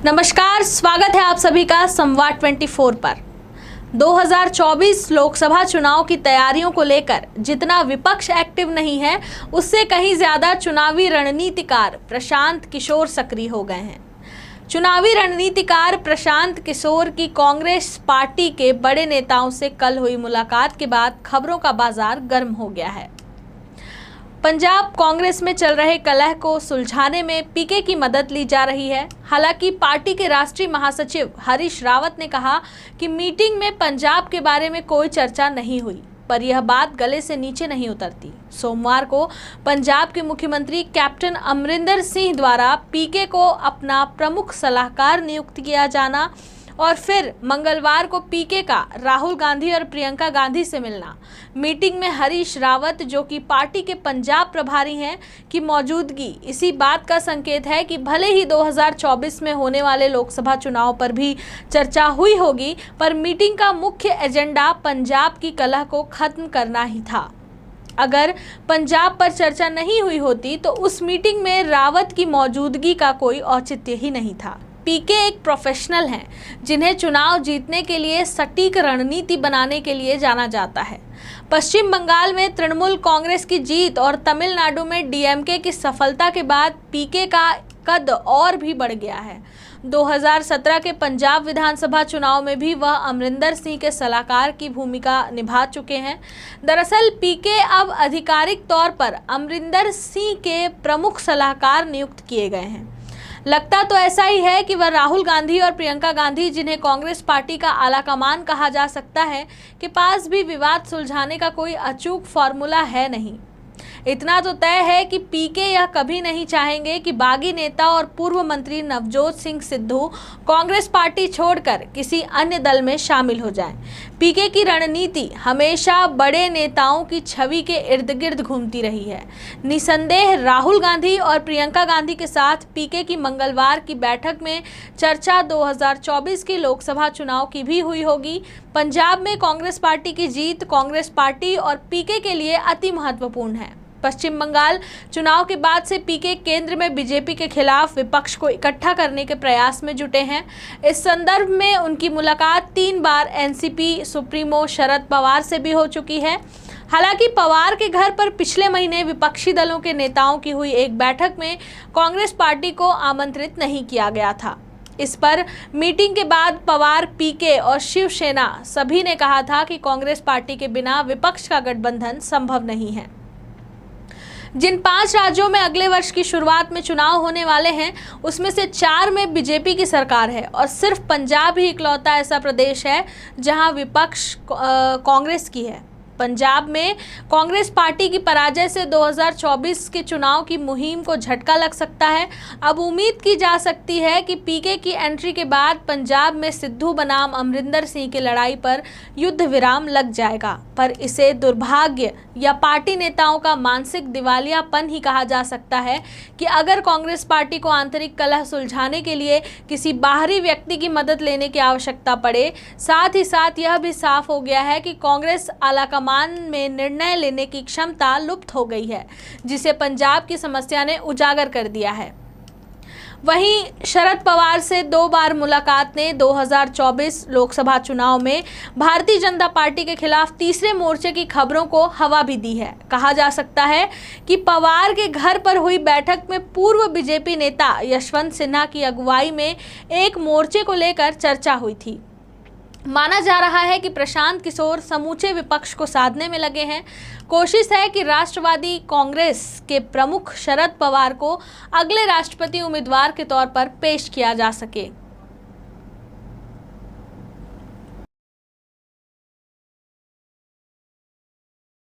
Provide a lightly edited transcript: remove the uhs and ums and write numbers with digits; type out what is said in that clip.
नमस्कार, स्वागत है आप सभी का संवाद 24 पर। 2024 लोकसभा चुनाव की तैयारियों को लेकर जितना विपक्ष एक्टिव नहीं है, उससे कहीं ज्यादा चुनावी रणनीतिकार प्रशांत किशोर सक्रिय हो गए हैं। चुनावी रणनीतिकार प्रशांत किशोर की कांग्रेस पार्टी के बड़े नेताओं से कल हुई मुलाकात के बाद खबरों का बाजार गर्म हो गया है। पंजाब कांग्रेस में चल रहे कलह को सुलझाने में पीके की मदद ली जा रही है। हालांकि पार्टी के राष्ट्रीय महासचिव हरीश रावत ने कहा कि मीटिंग में पंजाब के बारे में कोई चर्चा नहीं हुई, पर यह बात गले से नीचे नहीं उतरती। सोमवार को पंजाब के मुख्यमंत्री कैप्टन अमरिंदर सिंह द्वारा पीके को अपना प्रमुख सलाहकार नियुक्त किया जाना और फिर मंगलवार को पीके का राहुल गांधी और प्रियंका गांधी से मिलना, मीटिंग में हरीश रावत जो कि पार्टी के पंजाब प्रभारी हैं की मौजूदगी इसी बात का संकेत है कि भले ही 2024 में होने वाले लोकसभा चुनाव पर भी चर्चा हुई होगी, पर मीटिंग का मुख्य एजेंडा पंजाब की कलह को खत्म करना ही था। अगर पंजाब पर चर्चा नहीं हुई होती तो उस मीटिंग में रावत की मौजूदगी का कोई औचित्य ही नहीं था। पीके एक प्रोफेशनल हैं जिन्हें चुनाव जीतने के लिए सटीक रणनीति बनाने के लिए जाना जाता है। पश्चिम बंगाल में तृणमूल कांग्रेस की जीत और तमिलनाडु में डीएमके की सफलता के बाद पीके का कद और भी बढ़ गया है। 2017 के पंजाब विधानसभा चुनाव में भी वह अमरिंदर सिंह के सलाहकार की भूमिका निभा चुके हैं। दरअसल पीके अब आधिकारिक तौर पर अमरिंदर सिंह के प्रमुख सलाहकार नियुक्त किए गए हैं। लगता तो ऐसा ही है कि वह राहुल गांधी और प्रियंका गांधी, जिन्हें कांग्रेस पार्टी का आलाकमान कहा जा सकता है, के पास भी विवाद सुलझाने का कोई अचूक फॉर्मूला है नहीं। इतना तो तय है कि पीके यह कभी नहीं चाहेंगे कि बागी नेता और पूर्व मंत्री नवजोत सिंह सिद्धू कांग्रेस पार्टी छोड़कर किसी अन्य दल में शामिल हो जाएं। पीके की रणनीति हमेशा बड़े नेताओं की छवि के इर्द गिर्द घूमती रही है। निसंदेह राहुल गांधी और प्रियंका गांधी के साथ पीके की मंगलवार की बैठक में चर्चा 2024 के लोकसभा चुनाव की भी हुई होगी। पंजाब में कांग्रेस पार्टी की जीत कांग्रेस पार्टी और पीके के लिए अति महत्वपूर्ण है। पश्चिम बंगाल चुनाव के बाद से पीके केंद्र में बीजेपी के खिलाफ विपक्ष को इकट्ठा करने के प्रयास में जुटे हैं। इस संदर्भ में उनकी मुलाकात 3 बार एनसीपी सुप्रीमो शरद पवार से भी हो चुकी है। हालांकि पवार के घर पर पिछले महीने विपक्षी दलों के नेताओं की हुई एक बैठक में कांग्रेस पार्टी को आमंत्रित नहीं किया गया था। इस पर मीटिंग के बाद पवार, पीके और शिवसेना सभी ने कहा था कि कांग्रेस पार्टी के बिना विपक्ष का गठबंधन संभव नहीं है। जिन 5 राज्यों में अगले वर्ष की शुरुआत में चुनाव होने वाले हैं, उसमें से 4 में बीजेपी की सरकार है और सिर्फ पंजाब ही इकलौता ऐसा प्रदेश है जहां विपक्ष कांग्रेस की है। पंजाब में कांग्रेस पार्टी की पराजय से 2024 के चुनाव की मुहिम को झटका लग सकता है। अब उम्मीद की जा सकती है कि पीके की एंट्री के बाद पंजाब में सिद्धू बनाम अमरिंदर सिंह की लड़ाई पर युद्ध विराम लग जाएगा, पर इसे दुर्भाग्य या पार्टी नेताओं का मानसिक दिवालियापन ही कहा जा सकता है कि अगर कांग्रेस पार्टी को आंतरिक कलह सुलझाने के लिए किसी बाहरी व्यक्ति की मदद लेने की आवश्यकता पड़े। साथ ही साथ यह भी साफ हो गया है कि कांग्रेस आलाकमान में निर्णय लेने की क्षमता लुप्त हो गई है, जिसे पंजाब की समस्या ने उजागर कर दिया है। वहीं शरद पवार से 2 बार मुलाकात ने 2024 लोकसभा चुनाव में भारतीय जनता पार्टी के खिलाफ तीसरे मोर्चे की खबरों को हवा भी दी है। कहा जा सकता है कि पवार के घर पर हुई बैठक में पूर्व बीजेपी नेता यशवंत सिन्हा की अगुवाई में एक मोर्चे को लेकर चर्चा हुई थी। माना जा रहा है कि प्रशांत किशोर समूचे विपक्ष को साधने में लगे हैं। कोशिश है कि राष्ट्रवादी कांग्रेस के प्रमुख शरद पवार को अगले राष्ट्रपति उम्मीदवार के तौर पर पेश किया जा सके।